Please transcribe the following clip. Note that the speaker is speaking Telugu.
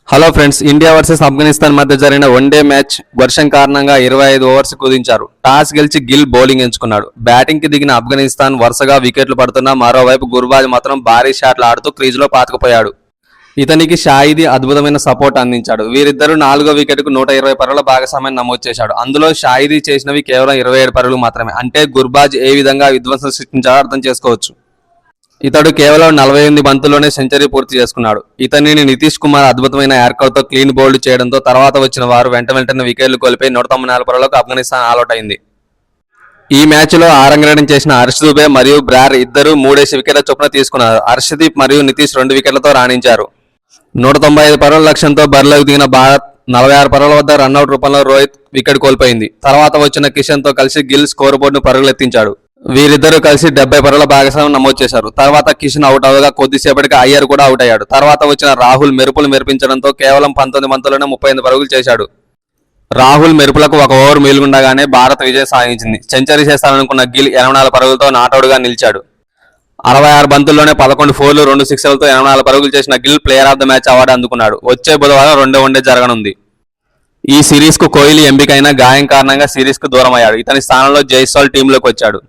Hello friends, India versus Afghanistan మధ్య జరిగిన వన్డే మ్యాచ్ వర్షం కారణంగా 25 ఓవర్స్ కుదించారు. టాస్ గెలిచి గిల్ బౌలింగ్ ఎంచుకున్నాడు. బ్యాటింగ్ కి దిగిన ఆఫ్ఘనిస్తాన్ వరుసగా వికెట్లు పడుతున్నా మరోవైపు గుర్బాజ్ మాత్రం భారీ షాట్లు ఆడుతూ క్రీజులో పాతుకుపోయాడు. ఇతనికి షాయిదీ అద్భుతమైన సపోర్ట్ అందించాడు. వీరిద్దరూ 4వ వికెట్కు 120 పరుగుల భాగస్వామ్యాన్ని నమోదు చేశాడు. అందులో షాయిదీ చేసినవి కేవలం 27 పరుగులు మాత్రమే. అంటే గుర్బాజ్ ఏ విధంగా విధ్వంసం సృష్టించాడో అర్థం చేసుకోవచ్చు. ఇతడు కేవలం 48 బంతుల్లోనే సెంచరీ పూర్తి చేసుకున్నాడు. ఇతనిని నితీష్ కుమార్ అద్భుతమైన యార్కర్తో క్లీన్ బౌల్డ్ చేయడంతో తర్వాత వచ్చిన వారు వెంటనే వికెట్లు కోల్పోయి 194 పరుగులకు ఆఫ్ఘనిస్తాన్ ఆలౌట్ అయింది. ఈ మ్యాచ్లో ఆరంగేట్రం చేసిన హర్ష్ దూబే మరియు బ్రార్ ఇద్దరు 3 వికెట్ల చొప్పున తీసుకున్నారు. హర్షదీప్ మరియు నితీష్ 2 వికెట్లతో రాణించారు. 195 పరుగుల లక్ష్యంతో బరిలోకి దిగిన భారత్ 46 పరుగుల వద్ద రన్అట్ రూపంలో రోహిత్ వికెట్ కోల్పోయింది. తర్వాత వచ్చిన కిషన్ తో కలిసి గిల్ స్కోర్ బోర్డును పరుగులెత్తించాడు. వీరిద్దరూ కలిసి 70 పరుగుల భాగస్వామ్యం నమోదు చేశారు. తర్వాత కిషన్ అవుట్ అవగా కొద్దిసేపటికి అయ్యర్ కూడా అవుట్ అయ్యాడు. తర్వాత వచ్చిన రాహుల్ మెరుపులు మెరిపించడంతో కేవలం 19 బంతుల్లోనే 38 పరుగులు చేశాడు. రాహుల్ మెరుపులకు 1 ఓవర్ మిగిలిండగానే భారత్ విజయం సాధించింది. సెంచరీ చేస్తాననుకున్న గిల్ 84 పరుగులతో నాటౌట్గా నిలిచాడు. 66 బంతుల్లోనే 11 ఫోర్లు 2 సిక్సర్లతో 84 పరుగులు చేసిన Gill player of the match award అందుకున్నాడు. వచ్చే బుధవారం 2వ వన్డే జరగనుంది. ఈ సిరీస్ కు కోహ్లీ ఎంపికైన గాయం కారణంగా సిరీస్ కు దూరం అయ్యాడు. ఇతని స్థానంలో జైస్వాల్ టీంలోకి వచ్చాడు.